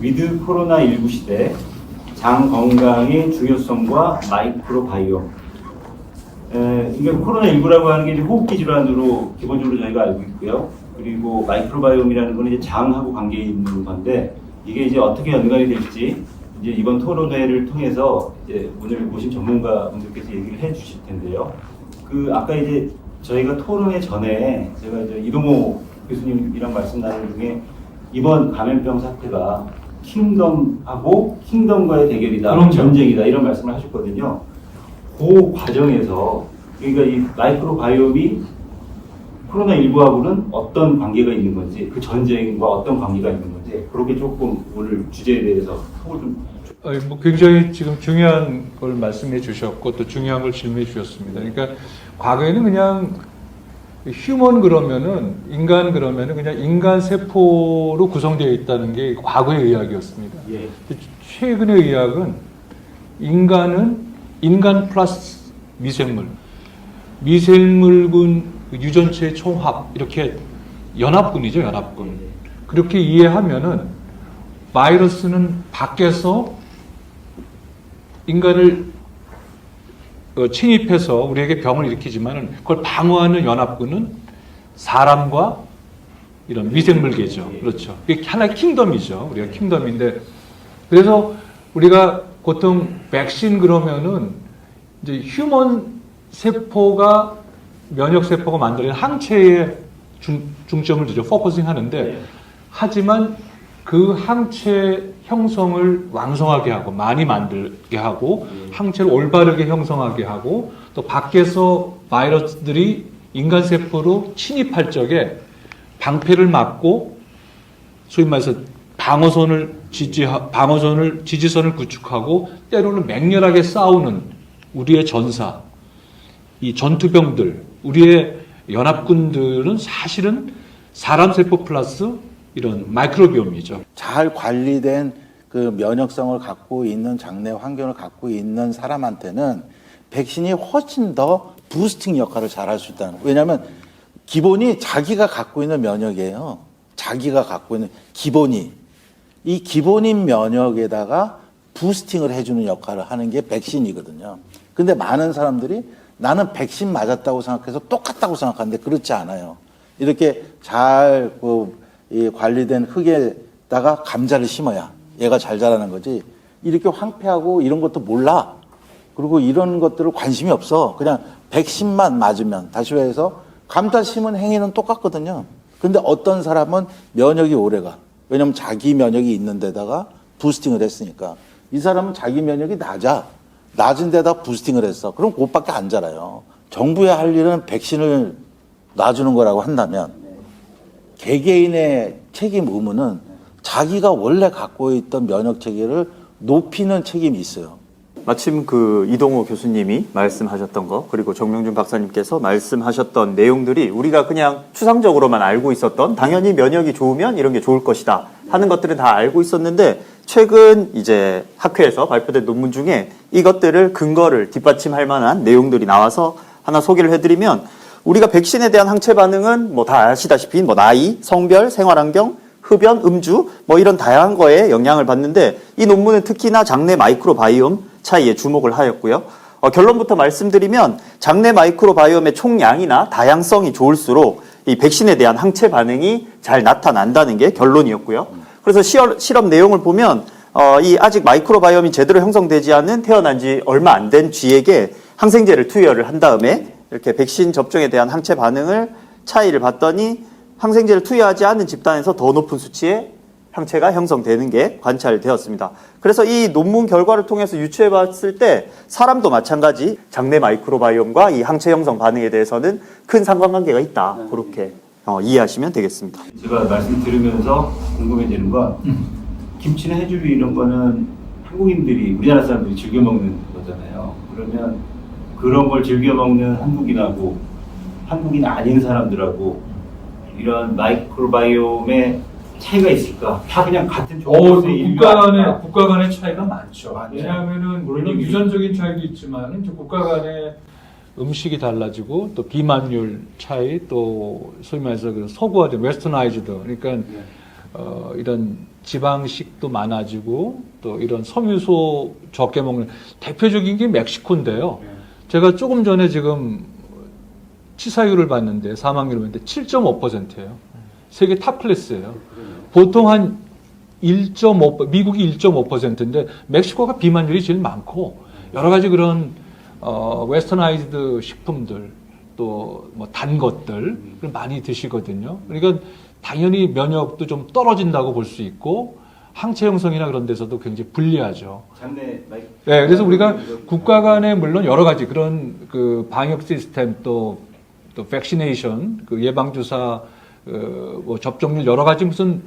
위드 코로나19 시대 장 건강의 중요성과 마이크로바이옴. 이게 코로나19라고 하는 게 이제 호흡기 질환으로 기본적으로 저희가 알고 있고요. 그리고 마이크로바이옴이라는 건 이제 장하고 관계 있는 건데 이게 이제 어떻게 연관이 될지 이제 이번 토론회를 통해서 이제 오늘 모신 전문가분들께서 얘기를 해주실 텐데요. 아까 이제 저희가 토론회 전에 제가 이제 이동호 교수님이랑 말씀 나눈 중에 이번 감염병 사태가 킹덤하고 킹덤과의 대결이다, 그럼요. 전쟁이다 이런 말씀을 하셨거든요. 그 과정에서 그러니까 이 마이크로바이옴이 코로나19하고는 어떤 관계가 있는 건지, 그 전쟁과 어떤 관계가 있는 건지 그렇게 조금 오늘 주제에 대해서 속을 좀. 굉장히 지금 중요한 걸 말씀해 주셨고 또 중요한 걸 질문해 주셨습니다. 그러니까 과거에는 그냥 휴먼 그러면은 인간 그러면은 그냥 인간 세포로 구성되어 있다는 게 과거의 의학이었습니다. 예. 최근의 의학은 인간은 인간 플러스 미생물, 미생물군 유전체의 총합 이렇게 연합군이죠, 연합군. 그렇게 이해하면은 바이러스는 밖에서 인간을 침입해서 우리에게 병을 일으키지만은 그걸 방어하는 연합군은 사람과 이런 미생물계죠. 그렇죠. 이게 하나의 킹덤이죠. 우리가 킹덤인데 그래서 우리가 보통 백신 그러면은 이제 휴먼 세포가 면역 세포가 만드는 항체에 중점을 두죠. 포커싱 하는데 하지만 그 항체 형성을 왕성하게 하고 많이 만들게 하고 항체를 올바르게 형성하게 하고 또 밖에서 바이러스들이 인간 세포로 침입할 적에 방패를 막고 소위 말해서 방어선을 지지선을 구축하고 때로는 맹렬하게 싸우는 우리의 전사, 이 전투병들, 우리의 연합군들은 사실은 사람 세포 플러스 이런 마이크로비옴이죠. 잘 관리된 그 면역성을 갖고 있는 장내 환경을 갖고 있는 사람한테는 백신이 훨씬 더 부스팅 역할을 잘 할 수 있다는 거예요. 왜냐하면 기본이 자기가 갖고 있는 면역이에요. 자기가 갖고 있는 기본이. 이 기본인 면역에다가 부스팅을 해주는 역할을 하는 게 백신이거든요. 근데 많은 사람들이 나는 백신 맞았다고 생각해서 똑같다고 생각하는데 그렇지 않아요. 이렇게 잘 관리된 흙에다가 감자를 심어야 얘가 잘 자라는 거지. 이렇게 황폐하고 이런 것도 몰라. 그리고 이런 것들을 관심이 없어. 그냥 백신만 맞으면, 다시 해서 감자 심은 행위는 똑같거든요. 근데 어떤 사람은 면역이 오래가. 왜냐면 자기 면역이 있는 데다가 부스팅을 했으니까. 이 사람은 자기 면역이 낮은 데다 부스팅을 했어. 그럼 그것밖에 안 자라요. 정부의 할 일은 백신을 놔주는 거라고 한다면 개개인의 책임 의무는 자기가 원래 갖고 있던 면역 체계를 높이는 책임이 있어요. 마침 그 이동호 교수님이 말씀하셨던 거 그리고 정명준 박사님께서 말씀하셨던 내용들이 우리가 그냥 추상적으로만 알고 있었던 당연히 면역이 좋으면 이런 게 좋을 것이다 하는 것들은 다 알고 있었는데 최근 이제 학회에서 발표된 논문 중에 이것들을 근거를 뒷받침할 만한 내용들이 나와서 하나 소개를 해드리면 우리가 백신에 대한 항체 반응은 뭐 다 아시다시피 뭐 나이, 성별, 생활환경, 흡연, 음주 뭐 이런 다양한 거에 영향을 받는데 이 논문은 특히나 장내 마이크로바이옴 차이에 주목을 하였고요. 결론부터 말씀드리면 장내 마이크로바이옴의 총량이나 다양성이 좋을수록 이 백신에 대한 항체 반응이 잘 나타난다는 게 결론이었고요. 그래서 실험 내용을 보면 이 아직 마이크로바이옴이 제대로 형성되지 않은 태어난 지 얼마 안 된 쥐에게 항생제를 투여를 한 다음에 이렇게 백신 접종에 대한 항체 반응을 차이를 봤더니 항생제를 투여하지 않은 집단에서 더 높은 수치의 항체가 형성되는 게 관찰되었습니다. 그래서 이 논문 결과를 통해서 유추해 봤을 때 사람도 마찬가지 장내 마이크로바이옴과 이 항체 형성 반응에 대해서는 큰 상관관계가 있다. 그렇게 이해하시면 되겠습니다. 제가 말씀 들으면서 궁금해지는 건 김치나 해조류 이런 거는 한국인들이 우리나라 사람들이 즐겨 먹는 거잖아요. 그러면 그런 걸 즐겨 먹는 한국인하고 한국인 아닌 사람들하고 이런 마이크로바이옴의 차이가 있을까? 다 그냥 같은 종류의 국가 간의 차이가 많죠. 왜냐하면은 물론 유전적인 차이도 있지만 국가 간의 음식이 달라지고 또 비만율 차이 또 소위 말해서 그 서구화된 웨스터나이즈드 그러니까 이런 지방식도 많아지고 또 이런 섬유소 적게 먹는 대표적인 게 멕시코인데요. 제가 조금 전에 지금 치사율을 봤는데 사망률을 봤는데 7.5%예요. 세계 탑 클래스예요. 보통 한 1.5, 미국이 1.5%인데 멕시코가 비만율이 제일 많고 여러 가지 그런 웨스터나이즈드 식품들 또 뭐 단 것들 많이 드시거든요. 그러니까 당연히 면역도 좀 떨어진다고 볼 수 있고 항체 형성이나 그런 데서도 굉장히 불리하죠. 장내 네, 그래서 우리가 국가 간에 물론 여러 가지 그런 그 방역 시스템 또 백시네이션 그 예방 주사 뭐 접종률 여러 가지 무슨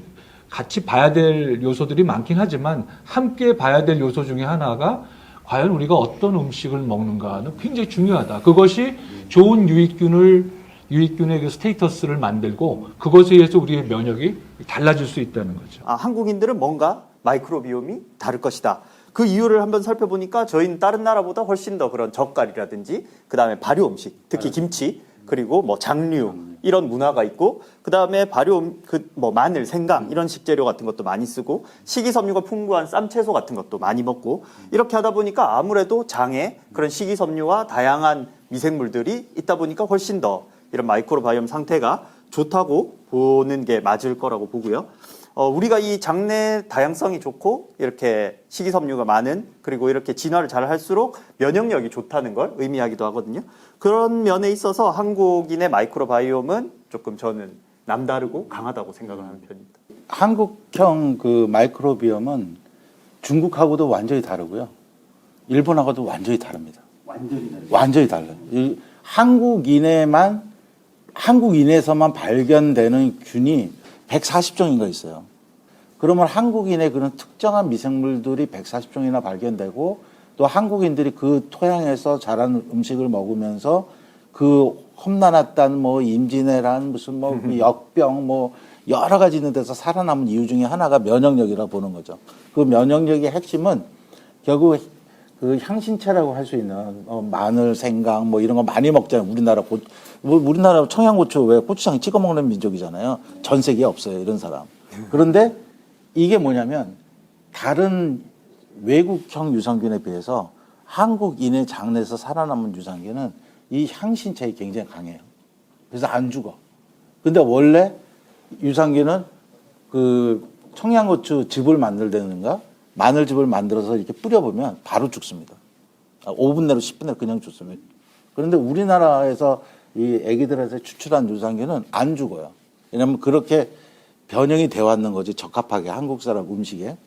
같이 봐야 될 요소들이 많긴 하지만 함께 봐야 될 요소 중에 하나가 과연 우리가 어떤 음식을 먹는가는 굉장히 중요하다. 그것이 좋은 유익균의 그 스테이터스를 만들고 그것에 의해서 우리의 면역이 달라질 수 있다는 거죠. 한국인들은 뭔가 마이크로비옴이 다를 것이다. 그 이유를 한번 살펴보니까 저희는 다른 나라보다 훨씬 더 그런 젓갈이라든지 그다음에 발효 음식, 특히 김치, 그리고 뭐 장류 이런 문화가 있고 그다음에 발효 뭐 마늘, 생강 이런 식재료 같은 것도 많이 쓰고 식이섬유가 풍부한 쌈채소 같은 것도 많이 먹고 이렇게 하다 보니까 아무래도 장에 그런 식이섬유와 다양한 미생물들이 있다 보니까 훨씬 더 이런 마이크로바이옴 상태가 좋다고 보는 게 맞을 거라고 보고요. 우리가 이 장내 다양성이 좋고 이렇게 식이섬유가 많은 그리고 이렇게 진화를 잘 할수록 면역력이 좋다는 걸 의미하기도 하거든요. 그런 면에 있어서 한국인의 마이크로바이옴은 조금 저는 남다르고 강하다고 생각을 하는 편입니다. 한국형 그 마이크로비om은 중국하고도 완전히 다르고요. 일본하고도 완전히 다릅니다. 완전히 달라요. 한국인에서만 발견되는 균이 140종인가 있어요. 그러면 한국인의 그런 특정한 미생물들이 140종이나 발견되고 또 한국인들이 그 토양에서 자란 음식을 먹으면서 그 험난했던 뭐 임진왜란 무슨 뭐 역병 뭐 여러 가지 있는 데서 살아남은 이유 중에 하나가 면역력이라고 보는 거죠. 그 면역력의 핵심은 결국 그 향신채라고 할 수 있는 마늘, 생강 뭐 이런 거 많이 먹잖아요. 우리나라 청양고추 왜 고추장 찍어 먹는 민족이잖아요. 전 세계에 없어요. 이런 사람. 그런데 이게 뭐냐면 다른 외국형 유산균에 비해서 한국인의 장내에서 살아남은 유산균은 이 향신채가 굉장히 강해요. 그래서 안 죽어. 근데 원래 유산균은 그 청양고추 즙을 만들다든가 마늘즙을 만들어서 이렇게 뿌려보면 바로 죽습니다. 5분 내로 10분 내로 그냥 죽습니다. 그런데 우리나라에서 이 애기들한테 추출한 유산균은 안 죽어요. 왜냐하면 그렇게 변형이 되어 왔는 거지 적합하게 한국 사람 음식에.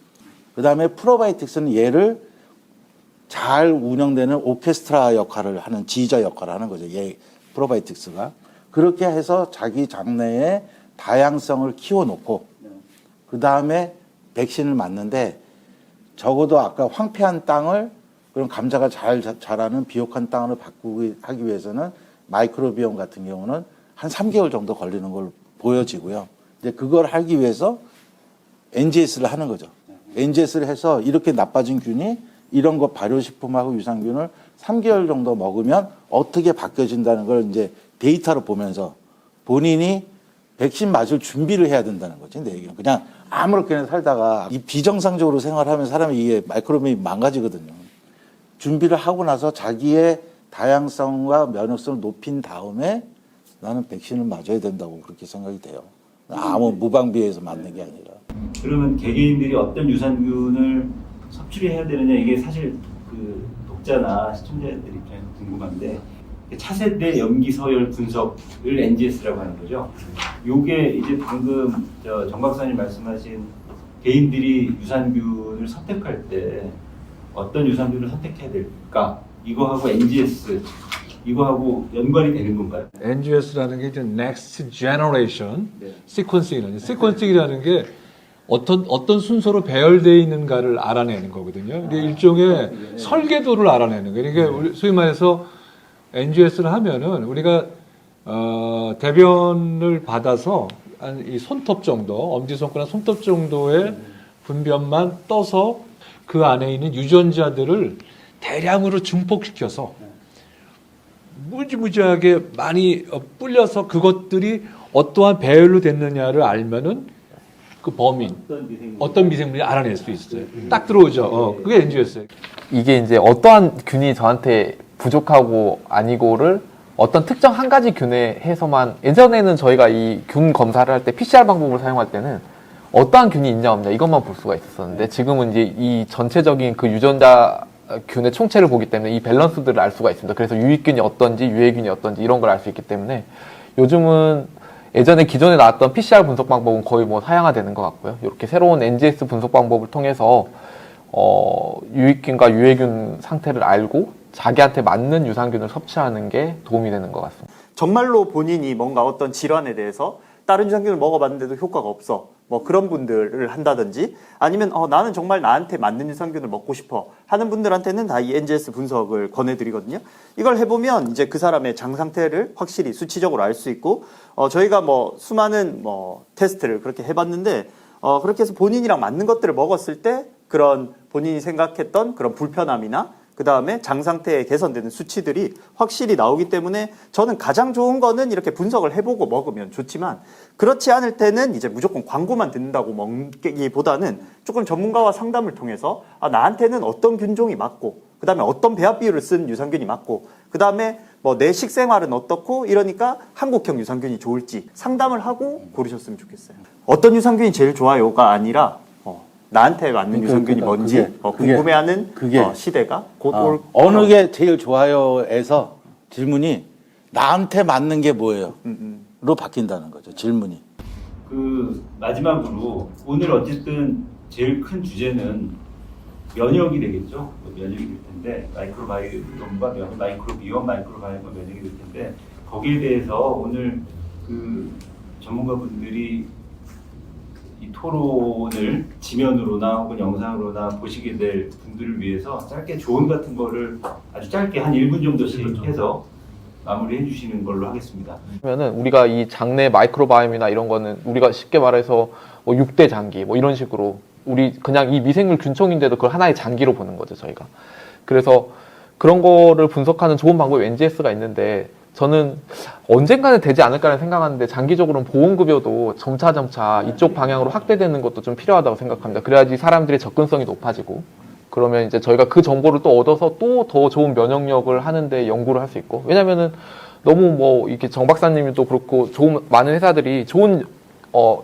그 다음에 프로바이오틱스는 얘를 잘 운영되는 오케스트라 역할을 하는 지휘자 역할을 하는 거죠. 얘 프로바이오틱스가. 그렇게 해서 자기 장내에 다양성을 키워놓고 그 다음에 백신을 맞는데 적어도 아까 황폐한 땅을 그런 감자가 잘 자라는 비옥한 땅으로 바꾸기 하기 위해서는 마이크로비옴 같은 경우는 한 3개월 정도 걸리는 걸 보여지고요. 이제 그걸 하기 위해서 NGS를 하는 거죠. NGS를 해서 이렇게 나빠진 균이 이런 거 발효식품하고 유산균을 3개월 정도 먹으면 어떻게 바뀌어진다는 걸 이제 데이터로 보면서 본인이 백신 맞을 준비를 해야 된다는 거지. 내 얘기는 그냥 아무렇게나 살다가 이 비정상적으로 생활하면 사람이 이게 마이크로비옴이 망가지거든요. 준비를 하고 나서 자기의 다양성과 면역성을 높인 다음에 나는 백신을 맞아야 된다고 그렇게 생각이 돼요. 아무 무방비해서 맞는 게 아니라. 그러면 개개인들이 어떤 유산균을 섭취를 해야 되느냐 이게 사실 그 독자나 시청자들 입장에서 궁금한데 차세대 염기 서열 분석을 NGS라고 하는 거죠. 요게 이제 방금 정 박사님 말씀하신 개인들이 유산균을 선택할 때 어떤 유산균을 선택해야 될까? 이거하고 NGS 이거하고 연관이 되는 건가요? NGS라는 게 이제 Next Generation Sequencing이라는 Sequencing이라는 게 어떤 순서로 배열되어 있는가를 알아내는 거거든요. 이게 일종의 설계도를 알아내는 거예요. 그러니까 우리 소위 말해서 NGS를 하면은 우리가 대변을 받아서 한 이 손톱 정도, 엄지손가락 손톱 정도의 분변만 떠서 그 안에 있는 유전자들을 대량으로 증폭시켜서 무지무지하게 많이 불려서 그것들이 어떠한 배열로 됐느냐를 알면은 그 범인 어떤 미생물 어떤 미생물이 알아낼 수 있어요. 딱 들어오죠. 그게 NG였어요. 이게 이제 어떠한 균이 저한테 부족하고 아니고를 어떤 특정 한 가지 균에 해서만, 예전에는 저희가 이 균 검사를 할 때 PCR 방법을 사용할 때는 어떠한 균이 있냐 없냐 이것만 볼 수가 있었는데, 지금은 이제 이 전체적인 그 유전자 균의 총체를 보기 때문에 이 밸런스들을 알 수가 있습니다. 그래서 유익균이 어떤지 유해균이 어떤지 이런 걸 알 수 있기 때문에 요즘은 예전에 기존에 나왔던 PCR 분석 방법은 거의 뭐 사양화되는 것 같고요. 이렇게 새로운 NGS 분석 방법을 통해서 유익균과 유해균 상태를 알고 자기한테 맞는 유산균을 섭취하는 게 도움이 되는 것 같습니다. 정말로 본인이 뭔가 어떤 질환에 대해서 다른 유산균을 먹어봤는데도 효과가 없어, 뭐 그런 분들을 한다든지, 아니면 나는 정말 나한테 맞는 유산균을 먹고 싶어 하는 분들한테는 다 이 NGS 분석을 권해드리거든요. 이걸 해보면 이제 그 사람의 장 상태를 확실히 수치적으로 알 수 있고, 저희가 뭐 수많은 뭐 테스트를 그렇게 해봤는데, 그렇게 해서 본인이랑 맞는 것들을 먹었을 때 그런 본인이 생각했던 그런 불편함이나 그 다음에 장 상태에 개선되는 수치들이 확실히 나오기 때문에, 저는 가장 좋은 거는 이렇게 분석을 해보고 먹으면 좋지만, 그렇지 않을 때는 이제 무조건 광고만 듣는다고 먹기보다는 조금 전문가와 상담을 통해서 나한테는 어떤 균종이 맞고, 그 다음에 어떤 배합 비율을 쓴 유산균이 맞고, 그 다음에 뭐 내 식생활은 어떻고 이러니까 한국형 유산균이 좋을지 상담을 하고 고르셨으면 좋겠어요. 어떤 유산균이 제일 좋아요가 아니라 나한테 맞는 유산균이 뭔지 궁금해하는 시대가 곧 올. 어느 게 제일 좋아요에서 질문이 나한테 맞는 게 뭐예요? 로 바뀐다는 거죠. 질문이. 그 마지막으로 오늘 어쨌든 제일 큰 주제는 면역이 되겠죠. 면역이 될 텐데 마이크로바이옴과 마이크로비옴, 마이크로바이옴과 면역이 될 텐데, 거기에 대해서 오늘 그 전문가분들이 이 토론을 지면으로나 혹은 영상으로나 보시게 될 분들을 위해서 짧게 조언 같은 거를 아주 짧게 한 1분 정도씩 해서 마무리해 주시는 걸로 하겠습니다. 그러면은 우리가 이 장내 마이크로바이옴이나 이런 거는 우리가 쉽게 말해서 뭐 6대 장기 뭐 이런 식으로, 우리 그냥 이 미생물 균총인데도 그걸 하나의 장기로 보는 거죠, 저희가. 그래서 그런 거를 분석하는 좋은 방법이 NGS가 있는데, 저는 언젠가는 되지 않을까라는 생각하는데, 장기적으로는 보험급여도 점차 이쪽 방향으로 확대되는 것도 좀 필요하다고 생각합니다. 그래야지 사람들의 접근성이 높아지고, 그러면 이제 저희가 그 정보를 또 얻어서 또 더 좋은 면역력을 하는데 연구를 할 수 있고, 왜냐면은 너무 뭐 이렇게 정 박사님이 또 그렇고 좋은 많은 회사들이 좋은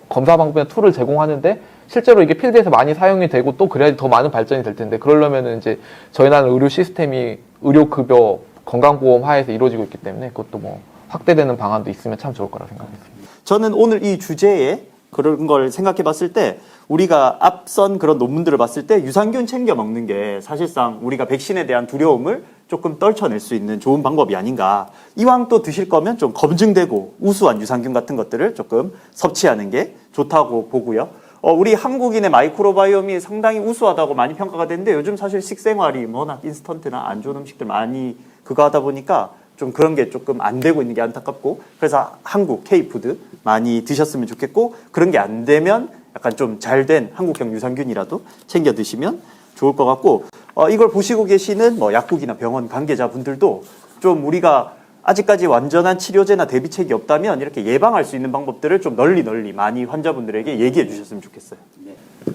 검사 방법이나 툴을 제공하는데 실제로 이게 필드에서 많이 사용이 되고 또 그래야지 더 많은 발전이 될 텐데, 그러려면은 이제 저희 나라는 의료 시스템이 의료급여 건강보험 하에서 이루어지고 있기 때문에 그것도 뭐 확대되는 방안도 있으면 참 좋을 거라 생각했습니다. 저는 오늘 이 주제에 그런 걸 생각해 봤을 때, 우리가 앞선 그런 논문들을 봤을 때 유산균 챙겨 먹는 게 사실상 우리가 백신에 대한 두려움을 조금 떨쳐낼 수 있는 좋은 방법이 아닌가. 이왕 또 드실 거면 좀 검증되고 우수한 유산균 같은 것들을 조금 섭취하는 게 좋다고 보고요. 우리 한국인의 마이크로바이옴이 상당히 우수하다고 많이 평가가 되는데, 요즘 사실 식생활이 워낙 인스턴트나 안 좋은 음식들 많이 그거 하다 보니까 좀 그런 게 조금 안 되고 있는 게 안타깝고, 그래서 한국 K푸드 많이 드셨으면 좋겠고, 그런 게 안 되면 약간 좀 잘된 한국형 유산균이라도 챙겨 드시면 좋을 것 같고, 이걸 보시고 계시는 뭐 약국이나 병원 관계자분들도 좀 우리가 아직까지 완전한 치료제나 대비책이 없다면 이렇게 예방할 수 있는 방법들을 좀 널리 많이 환자분들에게 얘기해 주셨으면 좋겠어요.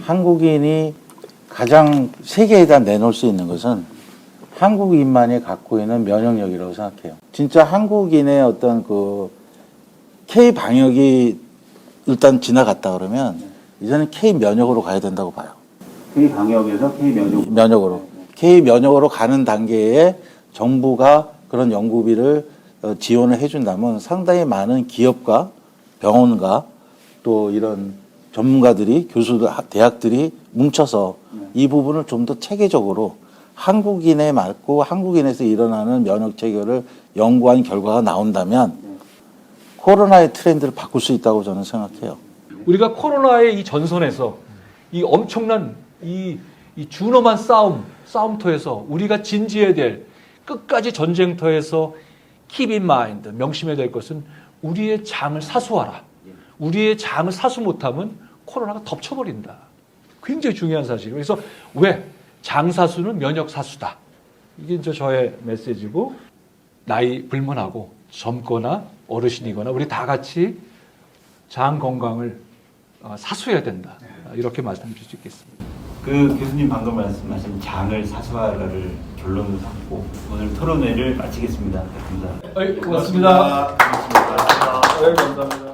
한국인이 가장 세계에다 내놓을 수 있는 것은 한국인만이 갖고 있는 면역력이라고 생각해요. 진짜 한국인의 어떤 그 K 방역이 일단 지나갔다 그러면 이제는 K 면역으로 가야 된다고 봐요. K 방역에서 K 면역으로. K 면역으로 가는 단계에 정부가 그런 연구비를 지원을 해준다면 상당히 많은 기업과 병원과 또 이런 전문가들이, 교수들, 대학들이 뭉쳐서 이 부분을 좀 더 체계적으로 한국인에 맞고 한국인에서 일어나는 면역 체계를 연구한 결과가 나온다면 코로나의 트렌드를 바꿀 수 있다고 저는 생각해요. 우리가 코로나의 이 전선에서 이 엄청난 이 준엄한 싸움터에서 우리가 진지해야 될, 끝까지 전쟁터에서 keep in mind, 명심해야 될 것은 우리의 장을 사수하라. 우리의 장을 사수 못하면 코로나가 덮쳐버린다. 굉장히 중요한 사실이에요. 그래서 왜? 장사수는 면역사수다. 이게 이제 저의 메시지고, 나이 불문하고 젊거나 어르신이거나 우리 다 같이 장 건강을 사수해야 된다. 이렇게 말씀드릴 수 있겠습니다. 그 교수님 방금 말씀하신 장을 사수하라를 결론으로 삼고 오늘 토론회를 마치겠습니다. 감사합니다. 고맙습니다. 고맙습니다. 감사합니다.